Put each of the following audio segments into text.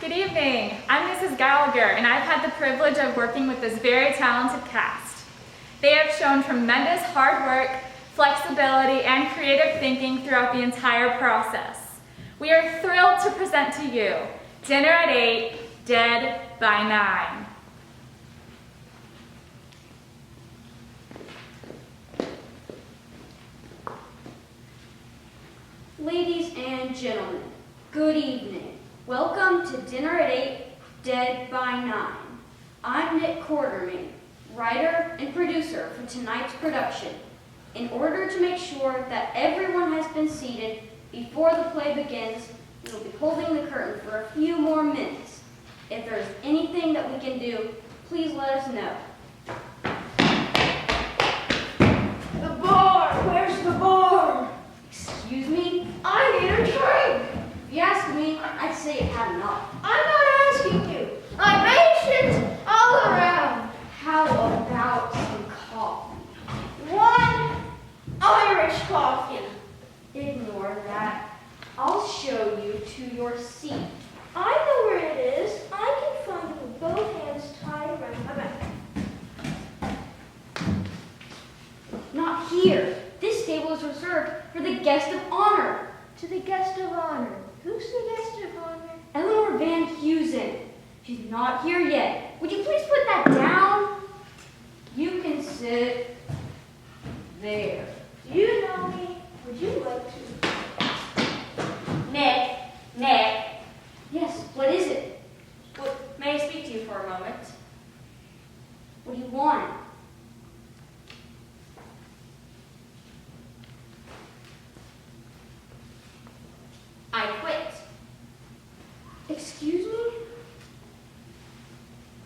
Good evening. I'm Mrs. Gallagher, and I've had the privilege of working with this very talented cast. They have shown tremendous hard work, flexibility, and creative thinking throughout the entire process. We are thrilled to present to you Dinner at 8, Dead by 9. Ladies and gentlemen, good evening. Welcome to Dinner at 8, Dead by 9. I'm Nick Quartermain, writer and producer for tonight's production. In order to make sure that everyone has been seated before the play begins, we will be holding the curtain for a few more minutes. If there's anything that we can do, please let us know. The bar! Where's the bar? Excuse me? I need a drink! If you ask me, I'd say it had enough. I'm not asking you. I'm patient all around. How about some coffee? One Irish coffee. Ignore that. I'll show you to your seat. I know where it is. I can find it with both hands tied around my back. Not here. This table is reserved for the guest of honor. To the guest of honor. Who's the guest of honor? Eleanor Van Heusen. She's not here yet. Would you please put that down? You can sit there. Do you know me? Would you like to? Nick. Yes, what is it? May I speak to you for a moment? What do you want? I quit. Excuse me?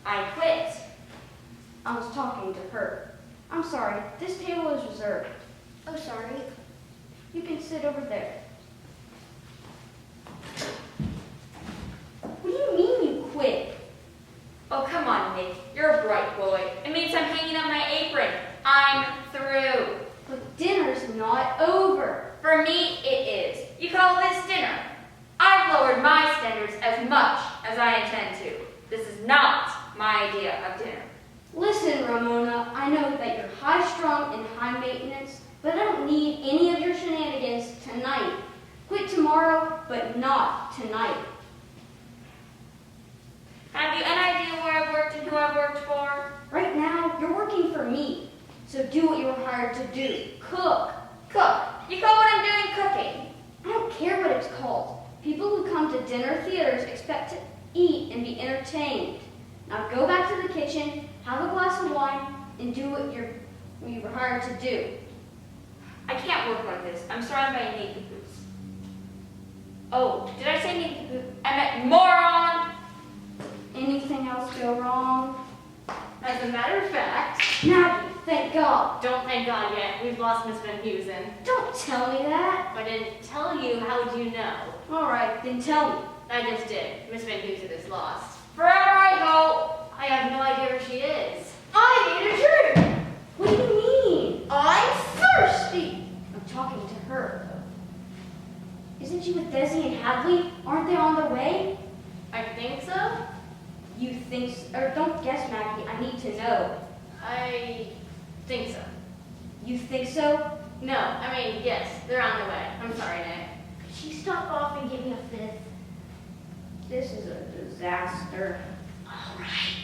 I quit. I was talking to her. I'm sorry, this table is reserved. Oh, sorry. You can sit over there. What do you mean you quit? Oh, come on, Nick. You're a bright boy. It means I'm hanging up my apron. I'm through. But dinner's not over. For me, it is. You call this dinner? I've lowered my standards as much as I intend to. This is not my idea of dinner. Listen, Ramona, I know that you're high-strung and high-maintenance, but I don't need any of your shenanigans tonight. Quit tomorrow, but not tonight. Have you an idea where I've worked and who I've worked for? Right now, you're working for me, so do what you were hired to do. Cook. Cook. You call what I'm doing cooking? I don't care what it's called. People who come to dinner theaters expect to eat and be entertained. Now go back to the kitchen, have a glass of wine, and do what you were hired to do. I can't work like this. I'm surrounded by naked boots. Oh, did I say naked boot? I meant moron! Anything else go wrong? As a matter of fact, Maggie, thank God. don't thank God yet. We've lost Miss Van Heusen. Don't tell me that. If I didn't tell you, how would you know? All right, then tell me. I just did. Miss Van Heusen is lost. Forever I hope. I have no idea where she is. I need a drink. What do you mean? I'm thirsty. I'm talking to her. Isn't she with Desi and Hadley? Aren't they on the way? I think so. You think so? Or don't guess, Maggie. I need to know. I think so. You think so? No, I mean, yes, they're on their way. I'm sorry, Nick. Could she stop off and give me a fifth? This is a disaster. All right.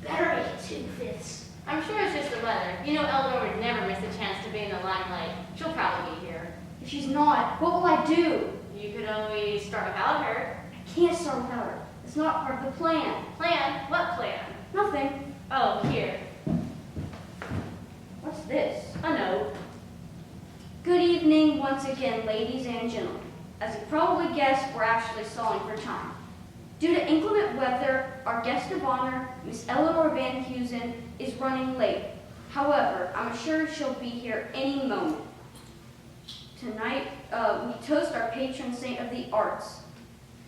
Better make it 2/5. I'm sure it's just the weather. You know Eleanor would never miss a chance to be in the limelight. She'll probably be here. If she's not, what will I do? You could always start without her. I can't start without her. It's not part of the plan. Plan? What plan? Nothing. Oh, here. What's this? A note. Good evening once again, ladies and gentlemen. As you probably guessed, we're actually stalling for time. Due to inclement weather, our guest of honor, Miss Eleanor Van Heusen, is running late. However, I'm sure she'll be here any moment. Tonight, we toast our patron saint of the arts.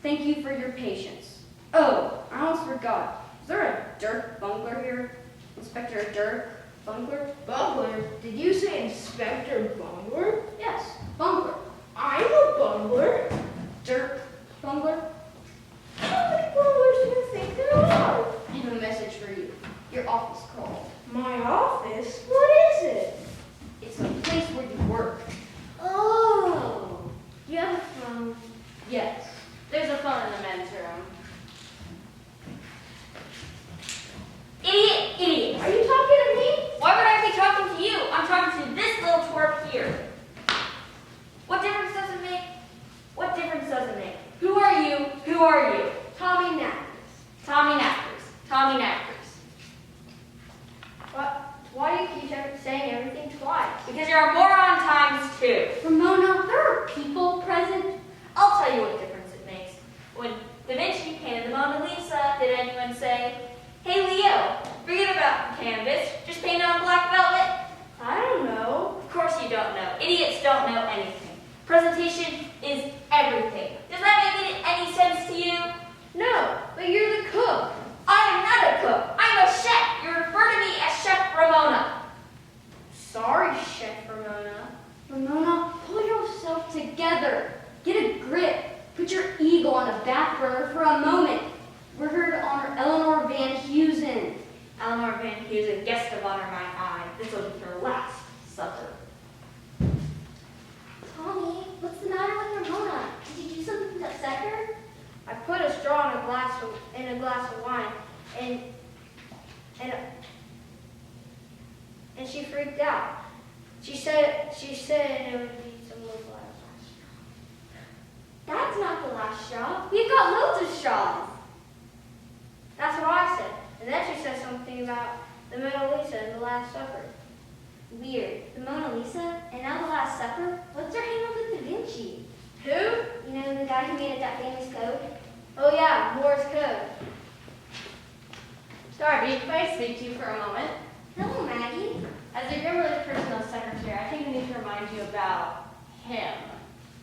Thank you for your patience. Oh, I almost forgot. Is there a Dirk Bungler here? Inspector Dirk Bungler? Bungler? Did you say Inspector Bungler? Yes, Bungler. I'm a bungler. Dirk Bungler? How many bunglers Who are you? Tommy Knackers. Tommy Knackers. Tommy Knackers. What? Why do you keep saying everything twice? Because you're a moron times 2. Ramona, there are people present. I'll tell you what difference it makes. When Da Vinci painted the Mona Lisa, did anyone say, "Hey Leo, forget about the canvas, just paint it on black velvet"? I don't know. Of course you don't know. Idiots don't know anything. Presentation is everything. Does that make any sense to you? No, but you're the cook. I am not a cook. I'm a chef. You refer to me as Chef Ramona. Sorry, Chef Ramona. Ramona, pull yourself together. Get a grip. Put your ego on the back burner for a moment. We're here to honor Eleanor Van Heusen. Eleanor Van Heusen, guest of honor, my eye. This will be her last supper. Tommy, what's the matter with Ramona? Did you do something to upset her? I put a straw in a glass of wine, and she freaked out. She said it would be some more glass. That's not the last straw. We've got loads of straws. That's what I said. And then she said something about the Mona Lisa and the Last Supper. Weird. The Mona Lisa and now the Last Supper? What's her hang up with Da Vinci? Who? You know, the guy who made that famous code? Oh yeah, Morse code. Darby, can I speak to you for a moment? Hello, Maggie. As your grandmother's personal secretary, I think I need to remind you about him.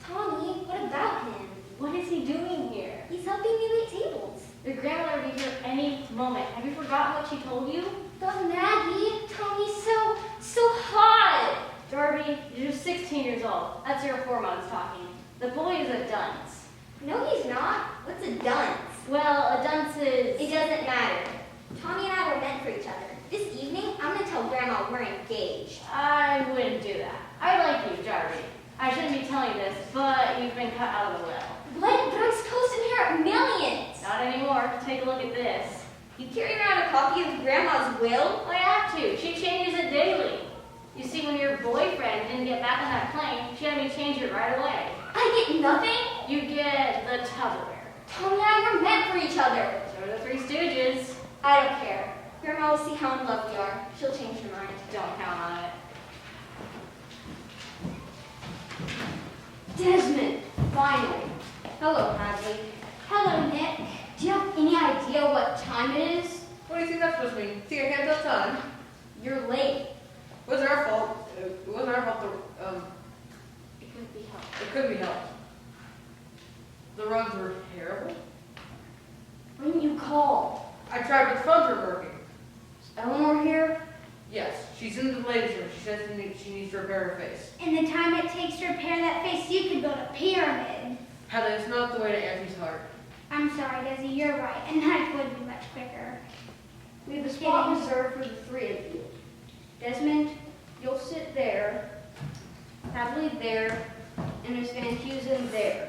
Tommy, what about him? What is he doing here? He's helping me wait tables. Your grandmother will be here any moment. Have you forgotten what she told you? But Maggie, Tommy's so hot. Darby, you're 16 years old. That's your hormones talking. The boy is a dunce. No, he's not. What's a dunce? Well, a dunce is... It doesn't matter. Tommy and I were meant for each other. This evening, I'm going to tell Grandma we're engaged. I wouldn't do that. I like you, Darby. I shouldn't be telling you this, but you've been cut out of the will. What? But I'm supposed to inherit millions. Not anymore. Take a look at this. You carry around a copy of Grandma's will? I have to. She changes it daily. You see, when your boyfriend didn't get back on that plane, she had me change it right away. I get nothing? You get the Tupperware. Tommy and I were meant for each other. So are the Three Stooges. I don't care. Grandma will see how in love we are. She'll change her mind. Don't count on it. Desmond, finally. Hello, Hadley. Hello, Nick. Do you have any idea what time it is? What do you think that's supposed to mean? See your hands up time. You're late. It wasn't our fault. It wasn't our fault. It could be helped. It couldn't be helped. The roads were terrible. Why didn't you call? I tried, but the phones weren't working. Is Eleanor here? Yes, she's in the ladies' room. She says she needs to repair her face. In the time it takes to repair that face, you could build a pyramid. Heather, it's not the way to Auntie's heart. I'm sorry, Desi, you're right. A knife would be much quicker. We have a spot reserved for the three of you. Desmond, you'll sit there. Hadley there. And Miss Van Heusen there.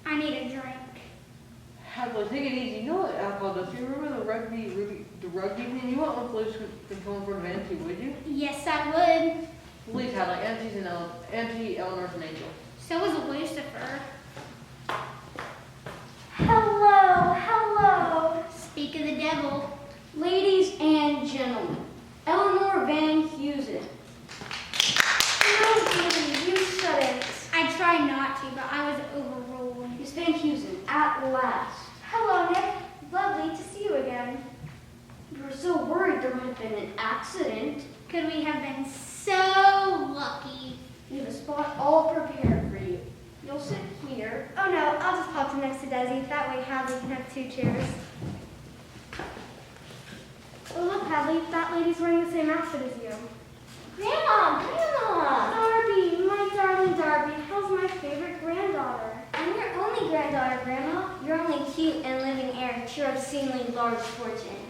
I need a drink. Heather, take it easy. You know what alcohol does? You remember the rugby thing? You won't want police control in front of Auntie, would you? Yes, I would. Please, Hadley. Auntie Eleanor's an angel. So is Lucifer. Hello. Speak of the devil. Ladies and gentlemen, Eleanor Van Heusen. No, Desi, you shouldn't. I tried not to, but I was overruled. Miss Van Heusen, at last. Hello, Nick. Lovely to see you again. We were so worried there might have been an accident. Could we have been so lucky? We have a spot all prepared for you. You'll sit here. Oh no, I'll just pop next to Desi. That way Hadley can have 2 chairs. Oh look, Hadley, that lady's wearing the same outfit as you. Grandma! Darby, my darling Darby, how's my favorite granddaughter? I'm your only granddaughter, Grandma. You're only cute and living heir to your obscenely large fortune.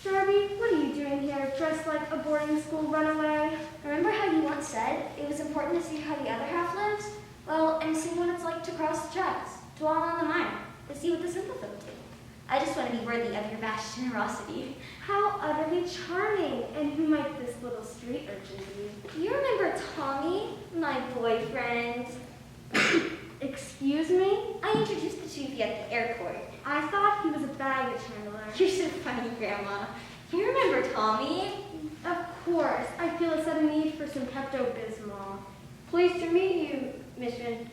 Darby, what are you doing here, dressed like a boarding school runaway? Remember how you once said it was important to see how the other half lives? Well, I'm seeing what it's like to cross the tracks, dwell on the minor, to see what the simple folk do. I just want to be worthy of your vast generosity. How utterly charming! And who might this little street urchin be? You remember Tommy, my boyfriend? Excuse me? I introduced the two of you at the airport. I thought he was a baggage handler. You're so funny, Grandma. You remember Tommy? Of course, I feel a sudden need for some Pepto-Bismol. Pleased to meet you, Mr.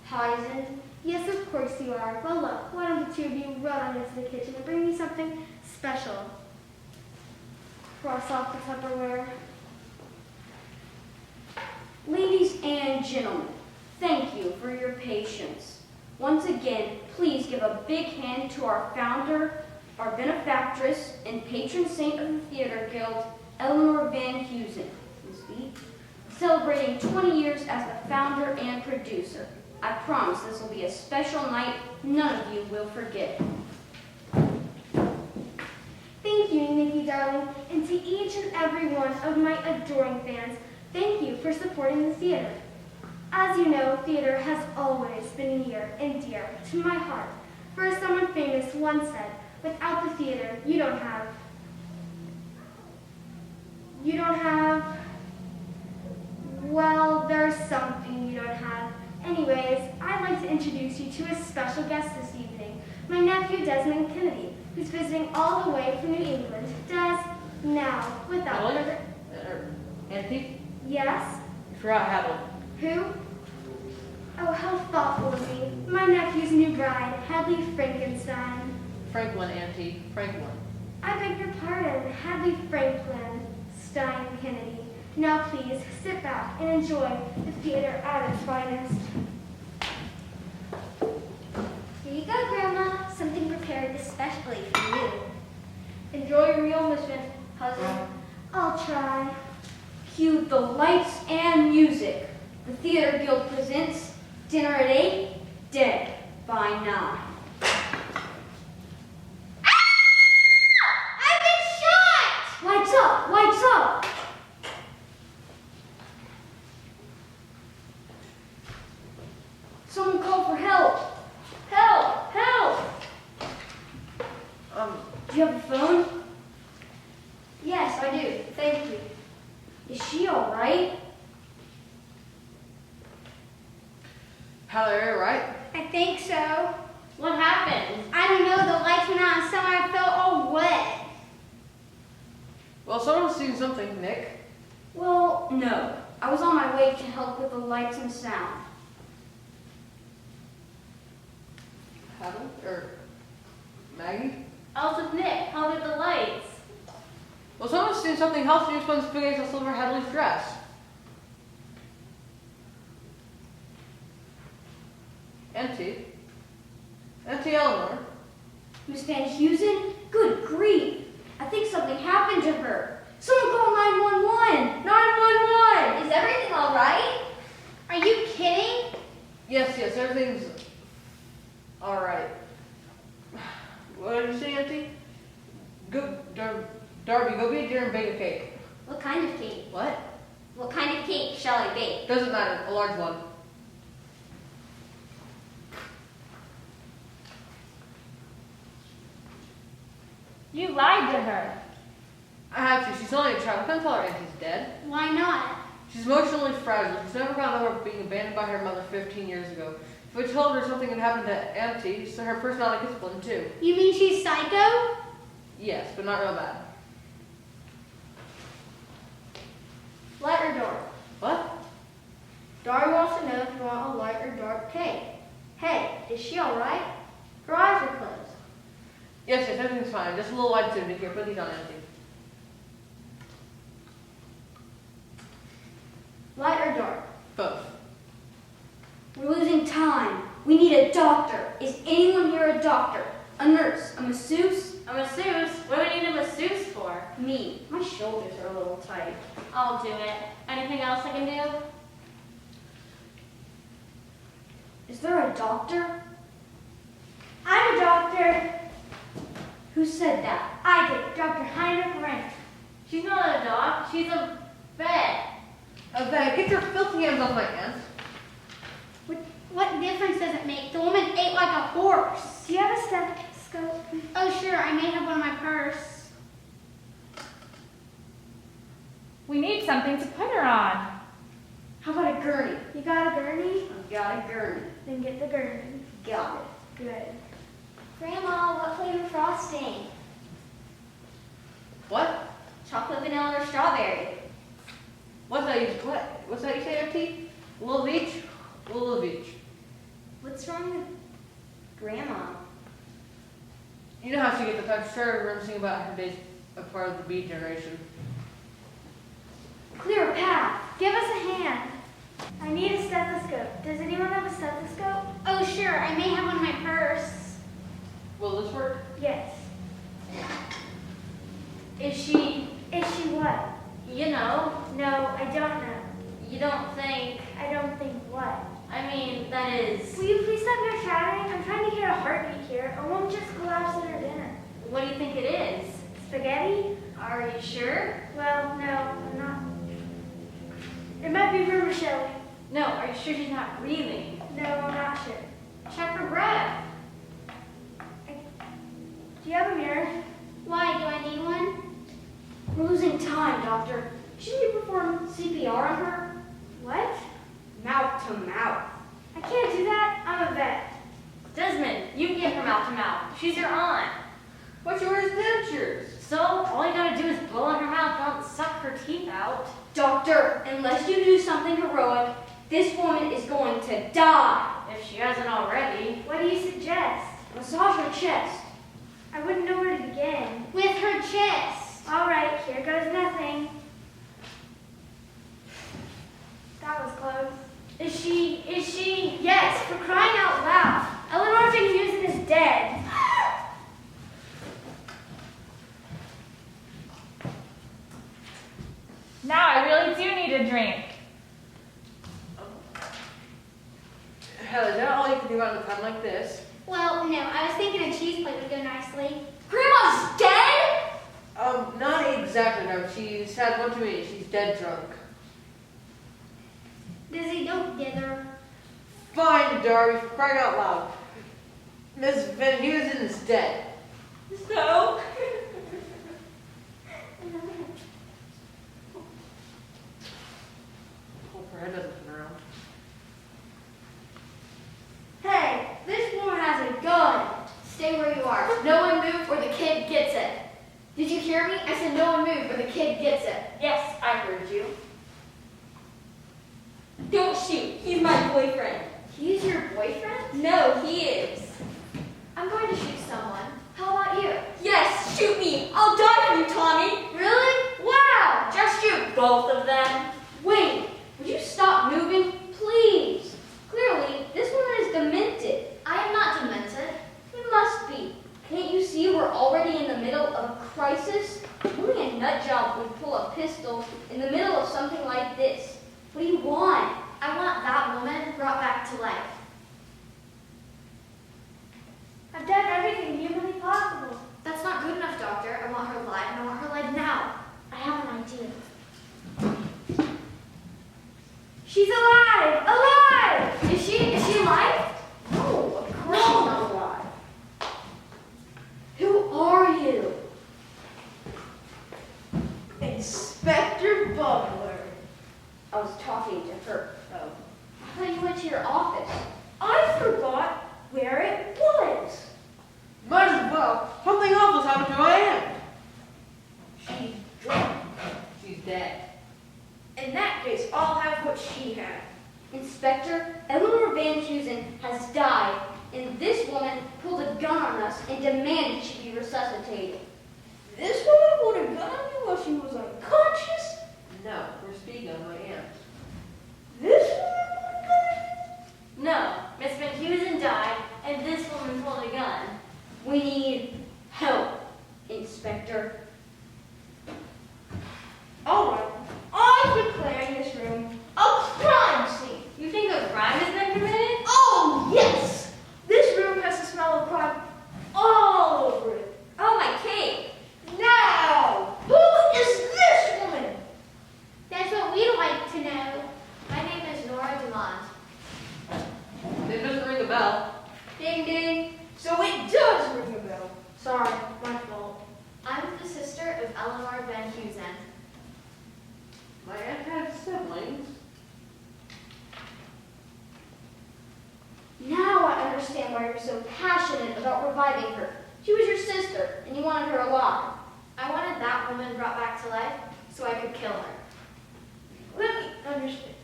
Heisen. Yes, of course you are. Well, look, why don't the two of you run on into the kitchen and bring me something special? Cross off the Tupperware. Ladies and gentlemen, thank you for your patience. Once again, please give a big hand to our founder, our benefactress, and patron saint of the Theater Guild, Eleanor Van Heusen, celebrating 20 years as the founder and producer. I promise this will be a special night none of you will forget. Thank you, Nikki, darling, and to each and every one of my adoring fans, thank you for supporting the theater. As you know, theater has always been near and dear to my heart. For as someone famous once said, without the theater, you don't have, well, there's something you don't have. Anyways, I'd like to introduce you to a special guest this evening, my nephew Desmond Kennedy, who's visiting all the way from New England. Des, now, without further... Auntie? Yes? You forgot Hadley. Who? Oh, how thoughtful of me. My nephew's new bride, Hadley Frankenstein. Franklin, Auntie. Franklin. I beg your pardon, Hadley Franklin Stein Kennedy. Now please, sit back and enjoy the theater at its finest. Here you go, Grandma. Something prepared especially for you. Enjoy your meal, Miss Van Heusen. I'll try. Cue the lights and music. The Theater Guild presents Dinner at 8, Dead by 9. I've been shot! Lights up! Lights up! Someone call for help! Help! Help! Do you have a phone? Yes, I do. Thank you. Is she all right? Hadley, are you right? I think so. What happened? I don't know, the lights went out and somehow I felt all wet. Well, someone's seen something, Nick. Well, no. I was on my way to help with the lights and sound. Hadley? Or Maggie? I was with Nick. How did the lights? Well, someone's seen something healthy explains spaghetti all over Hadley's dress. Auntie? Auntie Eleanor? Miss Van Heusen? Good grief! I think something happened to her. Someone call 911! 911! Is everything all right? Are you kidding? Yes, everything's alright. What did you say, Auntie? Go, Darby, go get dinner and bake a cake. What kind of cake? What? What kind of cake shall I bake? Doesn't matter, a large one. You lied to her. I have to, she's only a child. I couldn't tell her Auntie's dead. Why not? She's emotionally fragile. She's never gotten over being abandoned by her mother 15 years ago. If I told her something had happened to Auntie, so her personality could split in two. You mean she's psycho? Yes, but not real bad. Light or dark? What? Dari wants to know if you want a light or dark cake. Hey, is she alright? Her eyes are closed. Yes, everything's fine. Just a little light to here. Put these on, Auntie. Light or dark? Both. We're losing time. We need a doctor. Is anyone here a doctor? A nurse? A masseuse? A masseuse? What do we need a masseuse for? Me. My shoulders are a little tight. I'll do it. Anything else I can do? Is there a doctor? I'm a doctor. Who said that? I did, Dr. Heinrich Renner. She's not a doc. She's a vet. Get your filthy hands off my aunt. What difference does it make? The woman ate like a horse. Do you have a stethoscope? Oh, sure, I may have one in my purse. We need something to put her on. How about a gurney? You got a gurney? I've got a gurney. Then get the gurney. Got it. Good. Grandma, what flavor frosting? What? Chocolate, vanilla, or strawberry? What's that you say, Auntie? A little of each? A little of each. What's wrong with Grandma? You know how she gets the type started reminiscing about her days a part of the Beat generation. Clear a path. Give us a hand. I need a stethoscope. Does anyone have a stethoscope? Oh, sure. I may have one in my purse. Will this work? Yes. Is she, what? you know, No, I don't know. you don't think, I don't think what. I mean, that is, Will you please stop your chattering? I'm trying to hear a heartbeat here. I won't just collapse at our dinner. what do you think it is? Spaghetti? Are you sure? Well, no, I'm not. It might be vermicelli. No, are you sure she's not breathing? No, I'm not sure. Check her breath. Do you have a mirror? Why? Do I need one? We're losing time, Doctor. Shouldn't you perform CPR on her? What? Mouth to mouth. I can't do that. I'm a vet. Desmond, you give her mouth to mouth. She's your aunt. But you wears dentures. So, all you gotta do is blow in her mouth, don't suck her teeth out. Doctor, unless you do something heroic, this woman is going to die. If she hasn't already. What do you suggest? Massage her chest. I wouldn't know where to begin. With her chest. All right, here goes nothing. That was close. Is she? Yes, for crying out loud. Eleanor Van Heusen is dead. Now I really do need a drink. Hell, is that all you can do on a time like this? Well, no. I was thinking a cheese plate would go nicely. Grandma's dead? Not exactly, no. She's had one too many. She's dead drunk. Dizzy, don't dither. Fine, Darby, for crying out loud. Miss Van Heusen is dead. So? Hope her head doesn't turn around. Hey, this woman has a gun. Stay where you are. No one move or the kid gets it. Did you hear me? I said no one move or the kid gets it. Yes, I heard you. Don't shoot. He's my boyfriend. He's your boyfriend? No, he is. I'm going to shoot someone. How about you? Yes, shoot me. I'll die for you, Tommy. Really? Wow! Just shoot both of them. Wait, would you stop moving, please? Clearly, this woman is demented. I am not demented. You must be. Can't you see we're already in the middle of a crisis? Only a nut job would pull a pistol in the middle of something like this. What do you want? I want that woman brought back to life. I've done everything humanly possible. That's not good enough, Doctor. I want her alive, and I want her alive now. I have an idea. She's alive! Alive! Is she alive? No, of course she's not alive. Who are you? Inspector Butler. I was talking to her. Oh. I thought you went to your office. I forgot where it was. Might as well. Something awful's happened to my aunt. She's drunk. She's dead. In that case, I'll have what she had. Inspector, Eleanor Van Heusen has died, and this woman pulled a gun on us and demanded she be resuscitated. This woman pulled a gun on you while she was unconscious? No, we're speaking of my aunt. This woman pulled a gun? No, Miss Van Heusen died, and this woman pulled a gun. We need help, Inspector. All right. I'm declaring this room a crime scene. You think a crime has been committed? Oh, yes! This room has the smell of crime all over it. Oh, my cake. Now, who is this woman? That's what we'd like to know. My name is Nora Dumont. It doesn't ring a bell. Ding ding. So it does ring a bell. Sorry, my fault. I'm the sister of Eleanor Van Heusen. My aunt had siblings. why you're so passionate about reviving her. She was your sister, and you wanted her alive. I wanted that woman brought back to life so I could kill her. Let me understand.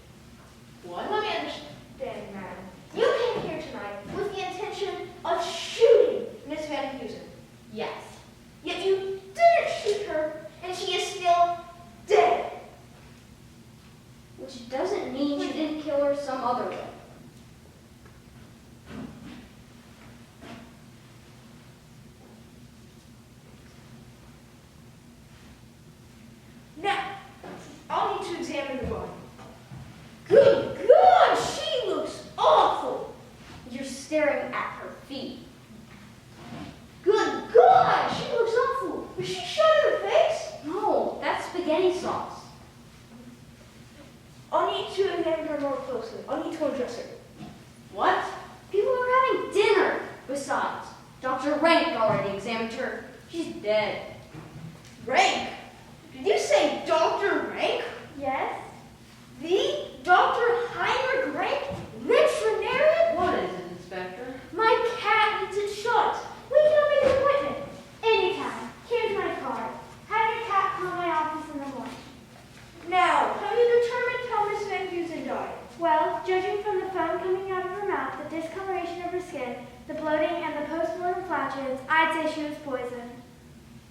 What? Let me understand, madam. You came here tonight with the intention of shooting Miss Van Heusen. Yes. Yet you didn't shoot her, and she is still dead. Which doesn't mean you didn't kill her some other way. Now, I'll need to examine the body. Good God, she looks awful. You're staring at her feet. Good God, she looks awful. Was she shot in the face? No, that's spaghetti sauce. I'll need to examine her more closely. I'll need to undress her. What? People are having dinner. Besides, Dr. Rank already examined her. She's dead. Rank? Did you say Dr. Rank? Yes? The Dr. Heinrich Rank? Veterinarian? What is it, Inspector? My cat needs it shot. We can make an appointment. Anytime. Here's my card. Have your cat call my office in the morning. Now, have you determined how Miss Van Heusen died? Well, judging from the foam coming out of her mouth, the discoloration of her skin, the bloating, and the post-mortem flatulence, I'd say she was poisoned.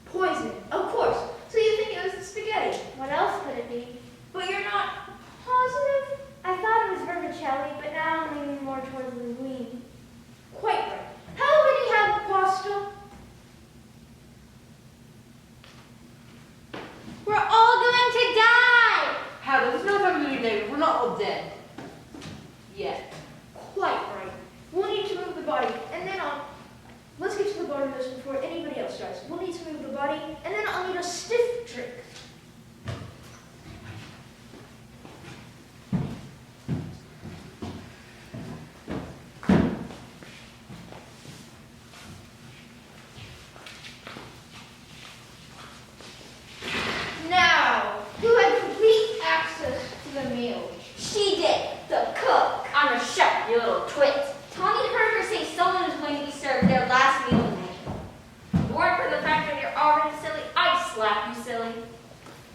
Poison, of course. So you think it was the spaghetti? What else could it be? But you're not positive? I thought it was vermicelli, but now I'm leaning more towards linguine. Quite right. How many have pasta? We're all going to die! How does this not have to be negative? We're not all dead. Yet. Quite right. We'll need to move the body, and then let's get to the bottom of this before anybody else does. We'll need to move the body, and then I'll need a stiff drink. Now, who had complete access to the meal? She did, the cook. I'm a chef, you little twit. Tawny heard her say someone was going to be served their last meal tonight. If it weren't for the fact that you're already silly, I'd slap you silly.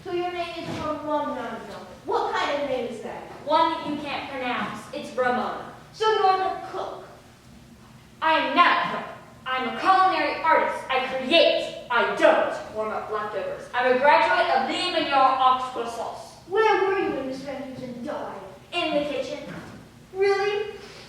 So your name is Ramona. What kind of name is that? One that you can't pronounce. It's Ramona. So you're the cook. I am not a cook. I'm a culinary artist. I create. I don't warm up leftovers. I'm a graduate of the Mignon Oxford sauce. Where were you when Miss Van Heusen died? In the kitchen. Really?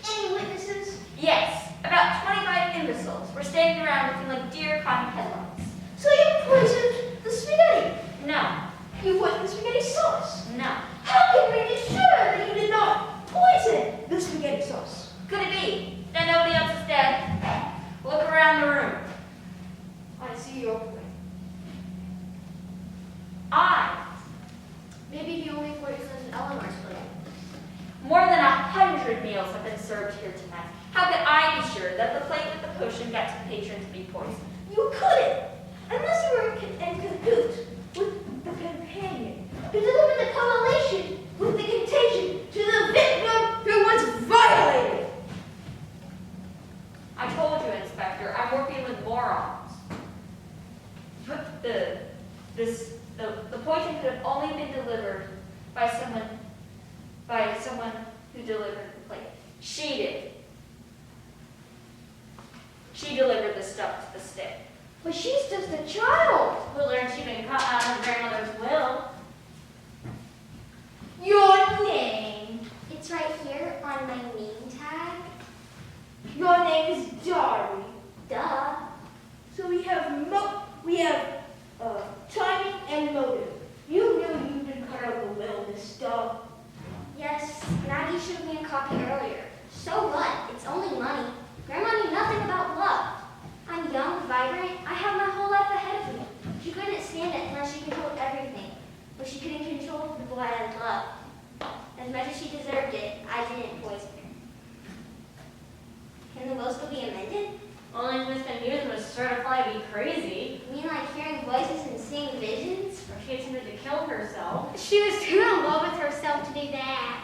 Any witnesses? Yes, about 25 imbeciles were standing around looking like deer caught in headlights. So you poisoned the spaghetti. No, You poisoned the spaghetti sauce. no. How can we be sure that you did not poison the spaghetti sauce? Could it be that nobody else is dead? Look around the room. I see your point. Maybe he only poisoned Eleanor's plate. More than 100 meals have been served here tonight. How could I be sure that the plate with the potion got to the patron to be poisoned? You couldn't, unless you were in cahoots with the companion who delivered the correlation with the contagion to the victim who was violated. I told you, Inspector, I'm working with morons. The poison could have only been delivered by someone who delivered the plate. She did. She delivered the stuff to the stick. But she's just a child. Who learned she'd been cut out of her grandmother's will? Your name. It's right here on my name tag. Your name is Dari. Duh. So we have timing and motive. You knew you'd been cut out of the will, Miss Stubb. Yes, Maggie showed me a copy earlier. So what? It's only money. Grandma knew nothing about love. I'm young, vibrant. I have my whole life ahead of me. She couldn't stand it unless she controlled everything. But she couldn't control the boy I love. As much as she deserved it, I didn't poison her. Can the will still be amended? Only Miss Van Heusen was certified to be crazy. You mean like hearing voices and seeing visions? Or she attempted to kill herself. She was too in love with herself to do that.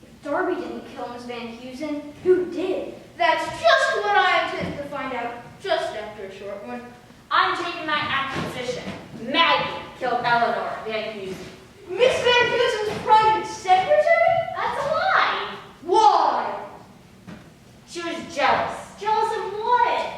If Darby didn't kill Miss Van Heusen, Hughes, who did? That's just what I intend to find out just after a short one. I'm taking my acquisition. Maggie killed Eleanor Van Heusen. Miss Van Heusen's private secretary? That's a lie. Why? She was jealous. Jealous of what?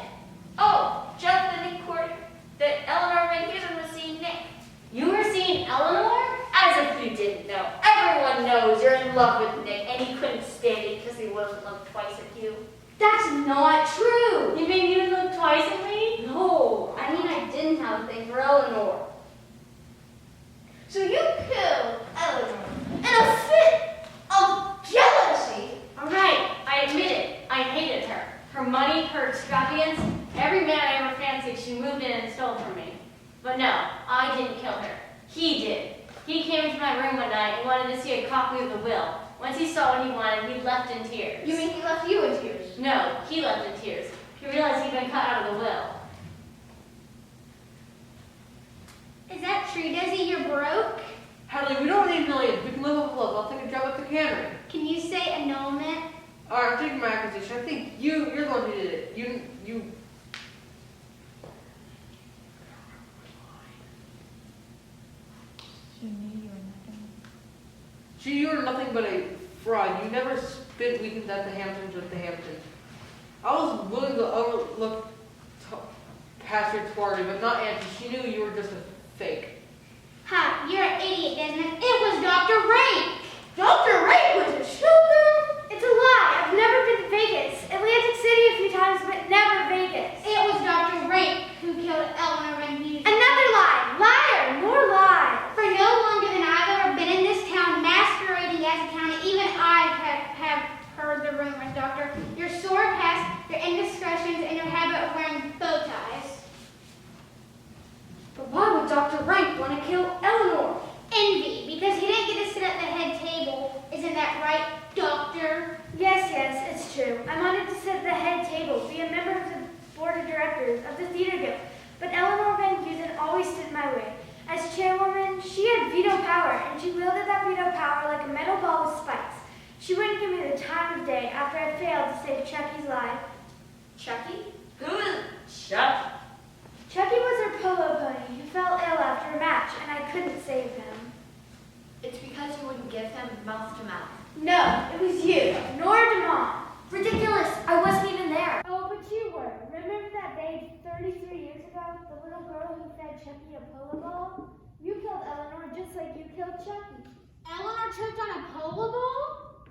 Oh, jealous that Nick Court, that Eleanor Van Heusen was seeing Nick. You were seeing Eleanor? As if you didn't know. Everyone knows you're in love with Nick, and he couldn't stand it because he wouldn't look twice at you. That's not true. You mean you looked twice at me? No, I mean I didn't have a thing for Eleanor. So you killed Eleanor in a fit of jealousy. All right, I admit it. I hated her. Her money, her extravagance, every man I ever fancied she moved in and stole from me. But no, I didn't kill her. He did. He came into my room one night and wanted to see a copy of the will. Once he saw what he wanted, he left in tears. You mean he left you in tears? No, he left in tears. He realized he'd been cut out of the will. Is that true, Desi? You're broke? Hadley, we don't need millions. We can live off love. I'll take a job at the cannery. Can you say annulment? Alright, I'm taking my acquisition. I think you're the one who did it. You you were nothing but a fraud. You never spent weekends at the Hamptons with the Hamptons. I was willing to overlook past your twardy, but not Auntie. She knew you were just a fake. Ha, you're an idiot, Desmond. It was Dr. Rank. Dr. Ray was a showgirl? It's a lie. I've never been to Vegas. Atlantic City a few times, but never Vegas. It was Dr. Rank who killed Eleanor Van Heusen. Another lie. Liar. More lie. For no longer than I've ever been in this town masquerading as a county, even I have heard the rumors, Doctor. Your sordid past, your indiscretions, and your habit of wearing bow ties. But why would Dr. Rank want to kill Eleanor? Envy, because he didn't get to sit at the head table. Isn't that right, Doctor? Yes, it's true. I wanted to sit at the head table, be a member of the board of directors of the theater guild. But Eleanor Van Heusen always stood in my way. As chairwoman, she had veto power, and she wielded that veto power like a metal ball with spikes. She wouldn't give me the time of day after I failed to save Chucky's life. Chucky? Who is Chucky? Chucky was her polo pony who fell ill after a match, and I couldn't save him. It's because you wouldn't give him mouth to mouth. No, it was you, Nora DeMont. Ridiculous. I wasn't even there. Oh, but you were. Remember that day 33 years ago? The little girl who fed Chucky a polo ball? You killed Eleanor just like you killed Chucky. Eleanor choked on a polo ball?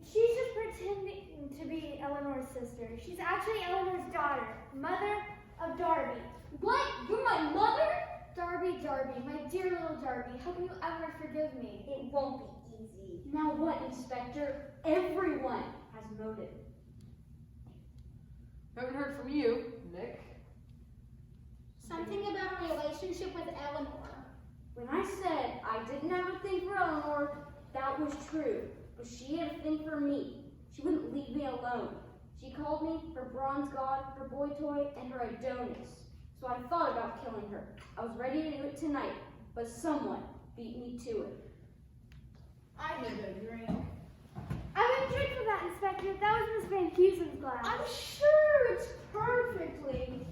She's just pretending to be Eleanor's sister. She's actually Eleanor's daughter, mother of Darby. What? You're my mother? Darby, my dear little Darby, how can you ever forgive me? It won't be easy. Now what, Inspector? Everyone has motive. Haven't heard from you, Nick. Something about a relationship with Eleanor. When I said I didn't have a thing for Eleanor, that was true. But she had a thing for me. She wouldn't leave me alone. She called me her bronze god, her boy toy, and her Adonis. So I thought about killing her. I was ready to do it tonight, but someone beat me to it. I need a drink. I wouldn't drink from that, Inspector. That was Miss Van Heusen's glass. I'm sure it's perfectly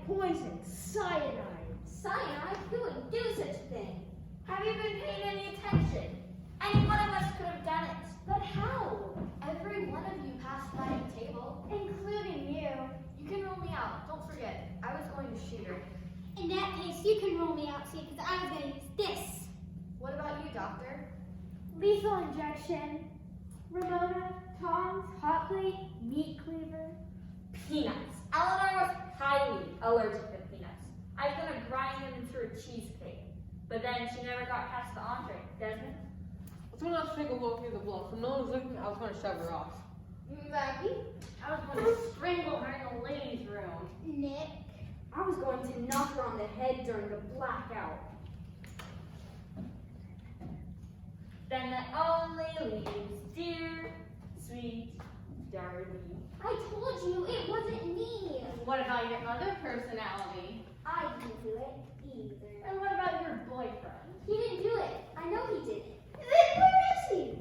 poison, cyanide. Cyanide? Who would do such a thing? Have you been paying any attention? Any one of us could have done it. But how? Every one of you passed by the table. Including you. You can rule me out. Don't forget, I was going to shoot her. In that case, you can rule me out, see, because I was going to use this. What about you, Doctor? Lethal injection. Ramona, tongs, hot plate, meat cleaver. Peanuts. Eleanor was highly allergic to peanuts. I was going to grind them into a cheesecake. But then she never got past the entree. Desmond? Let's go out to take a walk near the bluff. When no one was looking, I was going to shove her off. Maggie? I was going to strangle her in the ladies' room. Nick. I was going to knock her on the head during the blackout. Then that only leaves dear, sweet Darby. I told you it wasn't me. What about your other personality? I didn't do it either. And what about your boyfriend? He didn't do it. I know he didn't. Then where is he?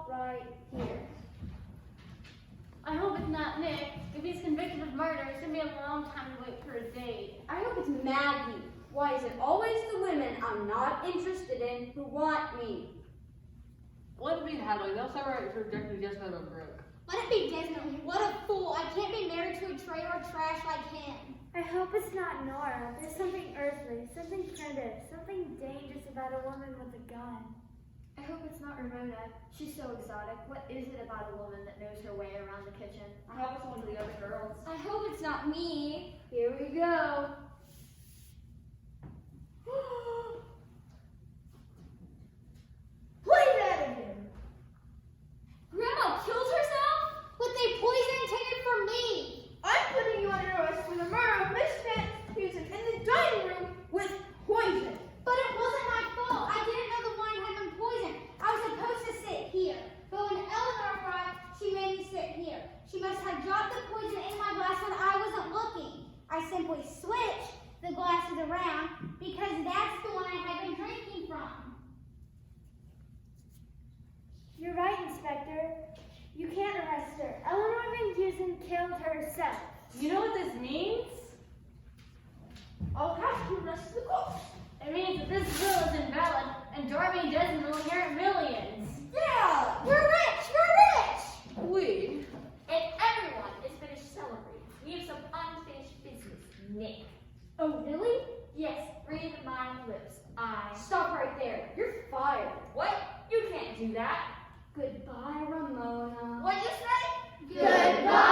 stop right here. I hope it's not Nick. If he's convicted of murder, it's gonna be a long time to wait for a date. I hope it's Maggie. Why is it always the women I'm not interested in who want me? Let it be Hadley. They'll separate for rejecting just another broke. Let it be Desmond. What a fool. I can't be married to a traitor or trash like him. I hope it's not Nora. There's something earthly, something primitive, something dangerous about a woman with a gun. I hope it's not Ramona. She's so exotic. What is it about a woman that knows her way around the kitchen? I hope it's one of the other girls. I hope it's not me. Here we go. Play that again. Grandma killed herself? With a poison intended for me. I'm putting you under arrest for the murder of Miss Van Heusen in the dining room with poison. But it wasn't my fault. I didn't know the wine had been poisoned. I was supposed to sit here. But when Eleanor arrived, she made me sit here. She must have dropped the poison in my glass when I wasn't looking. I simply switched the glasses around because that's the one I had been drinking from. You're right, Inspector. You can't arrest her. Eleanor Van Heusen killed herself. You know what this means? I'll have to arrest the ghost. It means that this bill is invalid and Darby and Desmond will inherit millions. Yeah, we're rich. We're rich. We? And everyone is finished celebrating. We have some unfinished business, Nick. Oh, really? Yes, read my lips. Stop right there. You're fired. What? You can't do that. Goodbye, Ramona. What'd you say? Goodbye.